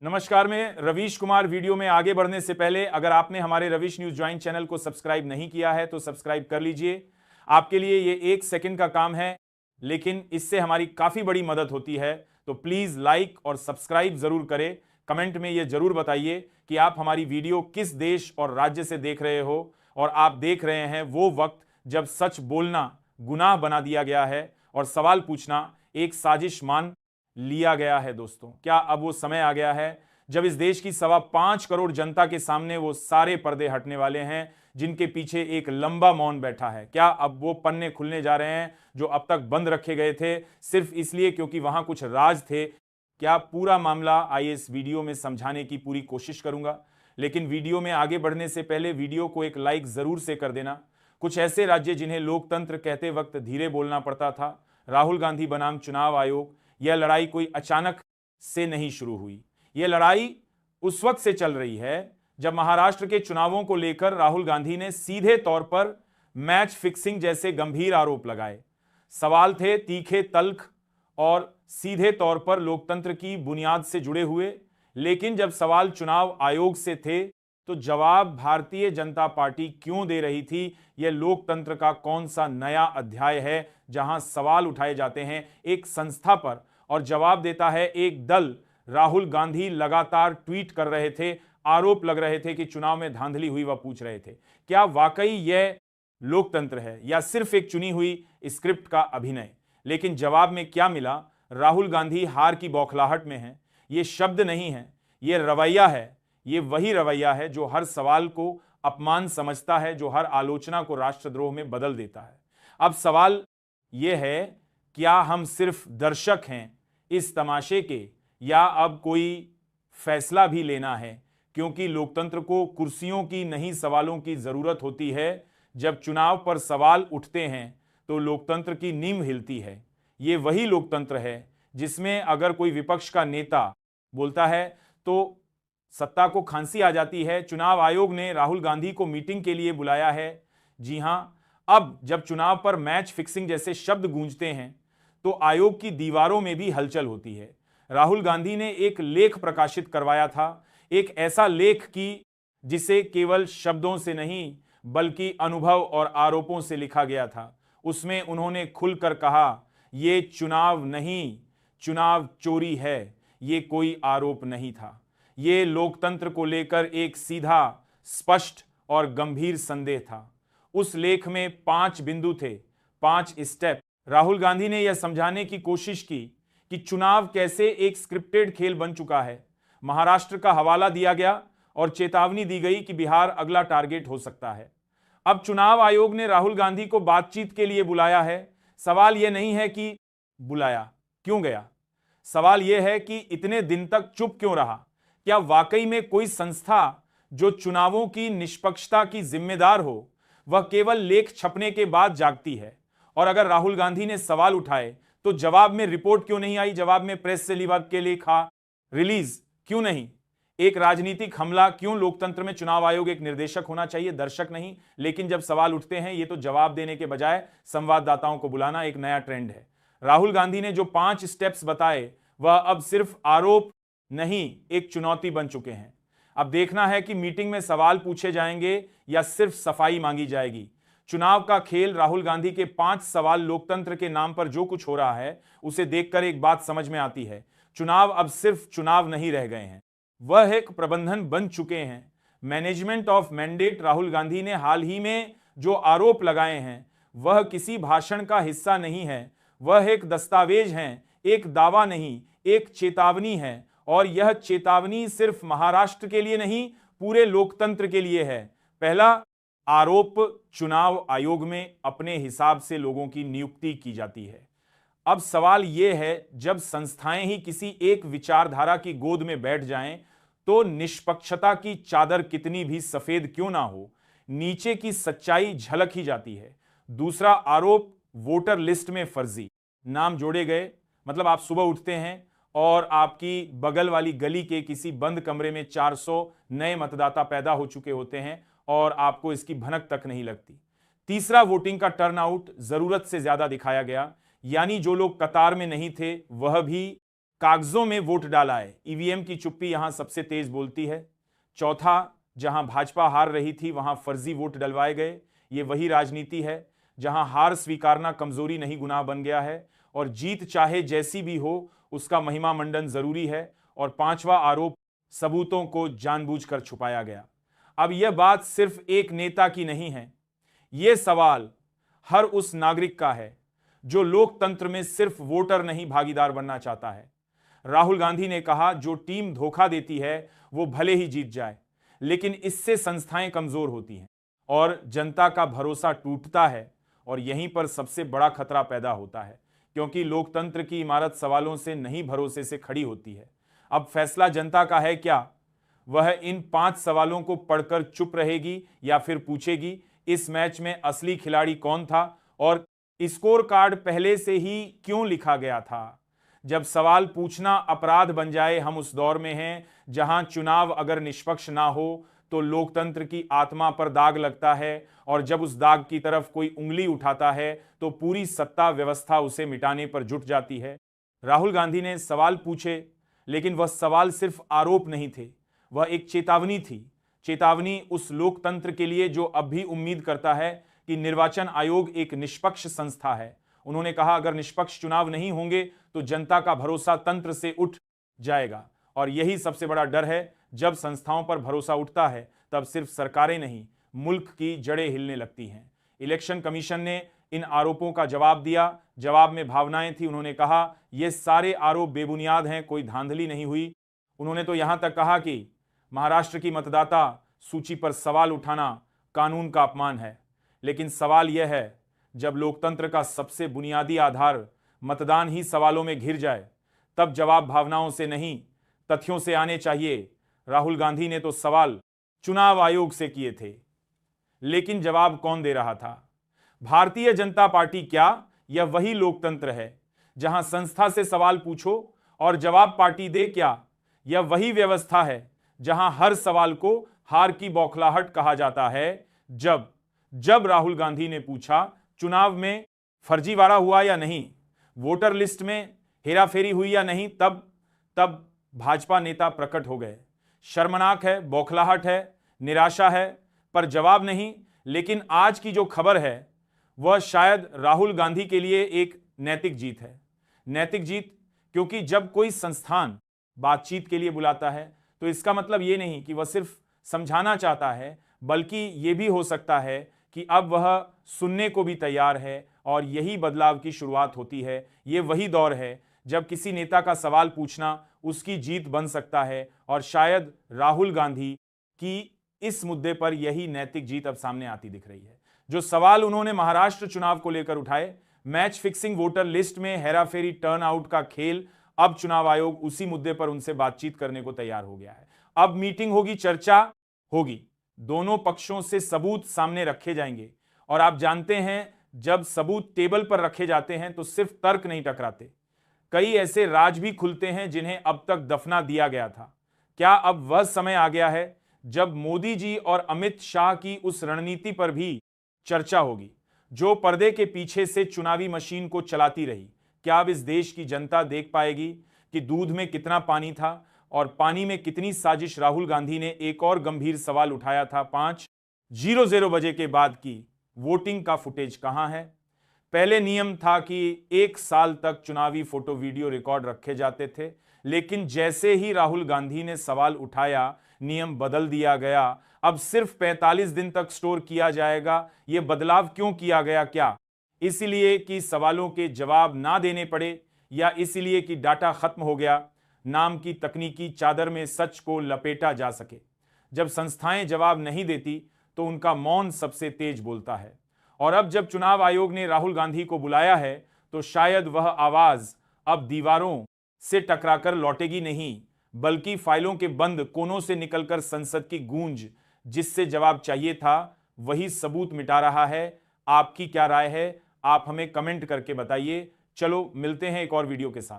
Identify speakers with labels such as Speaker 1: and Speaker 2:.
Speaker 1: नमस्कार, मैं रवीश कुमार। वीडियो में आगे बढ़ने से पहले अगर आपने हमारे रवीश न्यूज ज्वाइन चैनल को सब्सक्राइब नहीं किया है तो सब्सक्राइब कर लीजिए। आपके लिए ये 1 सेकंड का काम है, लेकिन इससे हमारी काफी बड़ी मदद होती है। तो प्लीज लाइक और सब्सक्राइब जरूर करें। कमेंट में ये जरूर बताइए कि आप हमारी वीडियो किस देश और राज्य से देख रहे हो और आप देख रहे हैं वो वक्त जब सच बोलना गुनाह बना दिया गया है और सवाल पूछना एक साजिश मान लिया गया है। दोस्तों, क्या अब वो समय आ गया है जब इस देश की 5.25 करोड़ जनता के सामने वो सारे पर्दे हटने वाले हैं जिनके पीछे एक लंबा मौन बैठा है? क्या अब वो पन्ने खुलने जा रहे हैं जो अब तक बंद रखे गए थे सिर्फ इसलिए क्योंकि वहां कुछ राज थे? क्या पूरा मामला आइए इस वीडियो में समझाने की पूरी कोशिश करूंगा, लेकिन वीडियो में आगे बढ़ने से पहले वीडियो को एक लाइक जरूर से कर देना। कुछ ऐसे राज्य जिन्हें लोकतंत्र कहते वक्त धीरे बोलना पड़ता था, राहुल गांधी बनाम चुनाव आयोग। यह लड़ाई कोई अचानक से नहीं शुरू हुई। यह लड़ाई उस वक्त से चल रही है जब महाराष्ट्र के चुनावों को लेकर राहुल गांधी ने सीधे तौर पर मैच फिक्सिंग जैसे गंभीर आरोप लगाए। सवाल थे तीखे, तल्ख और सीधे तौर पर लोकतंत्र की बुनियाद से जुड़े हुए। लेकिन जब सवाल चुनाव आयोग से थे तो जवाब भारतीय जनता पार्टी क्यों दे रही थी? यह लोकतंत्र का कौन सा नया अध्याय है जहां सवाल उठाए जाते हैं एक संस्था पर और जवाब देता है एक दल? राहुल गांधी लगातार ट्वीट कर रहे थे, आरोप लग रहे थे कि चुनाव में धांधली हुई, वह पूछ रहे थे क्या वाकई यह लोकतंत्र है या सिर्फ एक चुनी हुई स्क्रिप्ट का अभिनय? लेकिन जवाब में क्या मिला? राहुल गांधी हार की बौखलाहट में है। ये शब्द नहीं है, ये रवैया है। ये वही रवैया है जो हर सवाल को अपमान समझता है, जो हर आलोचना को राष्ट्रद्रोह में बदल देता है। अब सवाल यह है, क्या हम सिर्फ दर्शक हैं इस तमाशे के या अब कोई फैसला भी लेना है? क्योंकि लोकतंत्र को कुर्सियों की नहीं सवालों की जरूरत होती है। जब चुनाव पर सवाल उठते हैं तो लोकतंत्र की नींव हिलती है। ये वही लोकतंत्र है जिसमें अगर कोई विपक्ष का नेता बोलता है तो सत्ता को खांसी आ जाती है। चुनाव आयोग ने राहुल गांधी को मीटिंग के लिए बुलाया है। जी हां, अब जब चुनाव पर मैच फिक्सिंग जैसे शब्द गूंजते हैं तो आयोग की दीवारों में भी हलचल होती है। राहुल गांधी ने एक लेख प्रकाशित करवाया था, एक ऐसा लेख कि जिसे केवल शब्दों से नहीं बल्कि अनुभव और आरोपों से लिखा गया था। उसमें उन्होंने खुलकर कहा, ये चुनाव नहीं, चुनाव चोरी है। ये कोई आरोप नहीं था, ये लोकतंत्र को लेकर एक सीधा, स्पष्ट और गंभीर संदेह था। उस लेख में 5 बिंदु थे, 5 स्टेप। राहुल गांधी ने यह समझाने की कोशिश की कि चुनाव कैसे एक स्क्रिप्टेड खेल बन चुका है। महाराष्ट्र का हवाला दिया गया और चेतावनी दी गई कि बिहार अगला टारगेट हो सकता है। अब चुनाव आयोग ने राहुल गांधी को बातचीत के लिए बुलाया है। सवाल यह नहीं है कि बुलाया क्यों गया, सवाल यह है कि इतने दिन तक चुप क्यों रहा? क्या वाकई में कोई संस्था जो चुनावों की निष्पक्षता की जिम्मेदार हो वह केवल लेख छपने के बाद जागती है? और अगर राहुल गांधी ने सवाल उठाए तो जवाब में रिपोर्ट क्यों नहीं आई? जवाब में प्रेस से लिबा के लेखा रिलीज क्यों नहीं? एक राजनीतिक हमला क्यों? लोकतंत्र में चुनाव आयोग एक निर्देशक होना चाहिए, दर्शक नहीं। लेकिन जब सवाल उठते हैं ये तो जवाब देने के बजाय संवाददाताओं को बुलाना एक नया ट्रेंड है। राहुल गांधी ने जो 5 स्टेप्स बताए वह अब सिर्फ आरोप नहीं, एक चुनौती बन चुके हैं। अब देखना है कि मीटिंग में सवाल पूछे जाएंगे या सिर्फ सफाई मांगी जाएगी। चुनाव का खेल, राहुल गांधी के 5 सवाल, लोकतंत्र के नाम पर जो कुछ हो रहा है उसे देखकर एक बात समझ में आती है, चुनाव अब सिर्फ चुनाव नहीं रह गए हैं, वह एक प्रबंधन बन चुके हैं। Management of mandate. Rahul Gandhi ने हाल ही में जो आरोप लगाए हैं वह किसी भाषण का हिस्सा नहीं है, वह एक दस्तावेज हैं, एक दावा नहीं, एक चेतावनी है। और यह चेतावनी सिर्फ महाराष्ट्र के लिए नहीं, पूरे लोकतंत्र के लिए है। पहला आरोप, चुनाव आयोग में अपने हिसाब से लोगों की नियुक्ति की जाती है। अब सवाल यह है, जब संस्थाएं ही किसी एक विचारधारा की गोद में बैठ जाएं तो निष्पक्षता की चादर कितनी भी सफेद क्यों ना हो, नीचे की सच्चाई झलक ही जाती है। दूसरा आरोप, वोटर लिस्ट में फर्जी नाम जोड़े गए। मतलब आप सुबह उठते हैं और आपकी बगल वाली गली के किसी बंद कमरे में 400 नए मतदाता पैदा हो चुके होते हैं और आपको इसकी भनक तक नहीं लगती। तीसरा, वोटिंग का टर्नआउट जरूरत से ज्यादा दिखाया गया, यानी जो लोग कतार में नहीं थे वह भी कागजों में वोट डाला है। ईवीएम की चुप्पी यहां सबसे तेज बोलती है। चौथा, जहां भाजपा हार रही थी वहां फर्जी वोट डलवाए गए। ये वही राजनीति है जहां हार स्वीकारना कमजोरी नहीं गुनाह बन गया है और जीत चाहे जैसी भी हो उसका महिमा मंडन जरूरी है। और पांचवा आरोप, सबूतों को जानबूझकर छुपाया गया। अब यह बात सिर्फ एक नेता की नहीं है, यह सवाल हर उस नागरिक का है जो लोकतंत्र में सिर्फ वोटर नहीं भागीदार बनना चाहता है। राहुल गांधी ने कहा, जो टीम धोखा देती है वो भले ही जीत जाए, लेकिन इससे संस्थाएं कमजोर होती हैं और जनता का भरोसा टूटता है। और यहीं पर सबसे बड़ा खतरा पैदा होता है, क्योंकि लोकतंत्र की इमारत सवालों से नहीं भरोसे से खड़ी होती है। अब फैसला जनता का है क्या? वह इन 5 सवालों को पढ़कर चुप रहेगी या फिर पूछेगी इस मैच में असली खिलाड़ी कौन था और स्कोर कार्ड पहले से ही क्यों लिखा गया था? जब सवाल पूछना अपराध बन जाए, हम उस दौर में हैं जहां चुनाव अगर निष्पक्ष ना हो तो लोकतंत्र की आत्मा पर दाग लगता है और जब उस दाग की तरफ कोई उंगली उठाता है तो पूरी सत्ता व्यवस्था उसे मिटाने पर जुट जाती है। राहुल गांधी ने सवाल पूछे, लेकिन वह सवाल सिर्फ आरोप नहीं थे, वह एक चेतावनी थी। चेतावनी उस लोकतंत्र के लिए जो अब भी उम्मीद करता है कि निर्वाचन आयोग एक निष्पक्ष संस्था है। उन्होंने कहा, अगर निष्पक्ष चुनाव नहीं होंगे तो जनता का भरोसा तंत्र से उठ जाएगा और यही सबसे बड़ा डर है। जब संस्थाओं पर भरोसा उठता है तब सिर्फ सरकारें नहीं, मुल्क की जड़ें हिलने लगती हैं। इलेक्शन कमीशन ने इन आरोपों का जवाब दिया। जवाब में भावनाएं थी। उन्होंने कहा, यह सारे आरोप बेबुनियाद हैं, कोई धांधली नहीं हुई। उन्होंने तो यहां तक कहा कि महाराष्ट्र की मतदाता सूची पर सवाल उठाना कानून का अपमान है। लेकिन सवाल यह है, जब लोकतंत्र का सबसे बुनियादी आधार मतदान ही सवालों में घिर जाए तब जवाब भावनाओं से नहीं तथ्यों से आने चाहिए। राहुल गांधी ने तो सवाल चुनाव आयोग से किए थे, लेकिन जवाब कौन दे रहा था? भारतीय जनता पार्टी क्या? यह वही लोकतंत्र है जहां संस्था से सवाल पूछो और जवाब पार्टी दे क्या? यह वही व्यवस्था है जहां हर सवाल को हार की बौखलाहट कहा जाता है। जब राहुल गांधी ने पूछा, चुनाव में फर्जीवाड़ा हुआ या नहीं, वोटर लिस्ट में हेराफेरी हुई या नहीं, तब भाजपा नेता प्रकट हो गए। शर्मनाक है, बौखलाहट है, निराशा है, पर जवाब नहीं। लेकिन आज की जो खबर है वह शायद राहुल गांधी के लिए एक नैतिक जीत है। नैतिक जीत, क्योंकि जब कोई संस्थान बातचीत के लिए बुलाता है तो इसका मतलब ये नहीं कि वह सिर्फ समझाना चाहता है, बल्कि ये भी हो सकता है कि अब वह सुनने को भी तैयार है और यही बदलाव की शुरुआत होती है। ये वही दौर है जब किसी नेता का सवाल पूछना उसकी जीत बन सकता है और शायद राहुल गांधी की इस मुद्दे पर यही नैतिक जीत अब सामने आती दिख रही है। जो सवाल उन्होंने महाराष्ट्र चुनाव को लेकर उठाए, मैच फिक्सिंग, वोटर लिस्ट में हेराफेरी, टर्नआउट का खेल, अब चुनाव आयोग उसी मुद्दे पर उनसे बातचीत करने को तैयार हो गया है। अब मीटिंग होगी, चर्चा होगी, दोनों पक्षों से सबूत सामने रखे जाएंगे। और आप जानते हैं, जब सबूत टेबल पर रखे जाते हैं तो सिर्फ तर्क नहीं टकराते, कई ऐसे राज भी खुलते हैं जिन्हें अब तक दफना दिया गया था। क्या अब वह समय आ गया है जब मोदी जी और अमित शाह की उस रणनीति पर भी चर्चा होगी जो पर्दे के पीछे से चुनावी मशीन को चलाती रही? क्या अब इस देश की जनता देख पाएगी कि दूध में कितना पानी था और पानी में कितनी साजिश? राहुल गांधी ने एक और गंभीर सवाल उठाया था। 5:00 बजे के बाद की वोटिंग का फुटेज कहां है? पहले नियम था कि 1 साल तक चुनावी फोटो वीडियो रिकॉर्ड रखे जाते थे, लेकिन जैसे ही राहुल गांधी ने सवाल उठाया नियम बदल दिया गया। अब सिर्फ 45 दिन तक स्टोर किया जाएगा। यह बदलाव क्यों किया गया? क्या इसलिए कि सवालों के जवाब ना देने पड़े या इसलिए कि डाटा खत्म हो गया? नाम की तकनीकी चादर में सच को लपेटा जा सके। जब संस्थाएं जवाब नहीं देती तो उनका मौन सबसे तेज बोलता है। और अब जब चुनाव आयोग ने राहुल गांधी को बुलाया है तो शायद वह आवाज अब दीवारों से टकराकर लौटेगी नहीं, बल्कि फाइलों के बंद कोनों से निकलकर संसद की गूंज, जिससे जवाब चाहिए था वही सबूत मिटा रहा है। आपकी क्या राय है? आप हमें कमेंट करके बताइए। चलो मिलते हैं एक और वीडियो के साथ।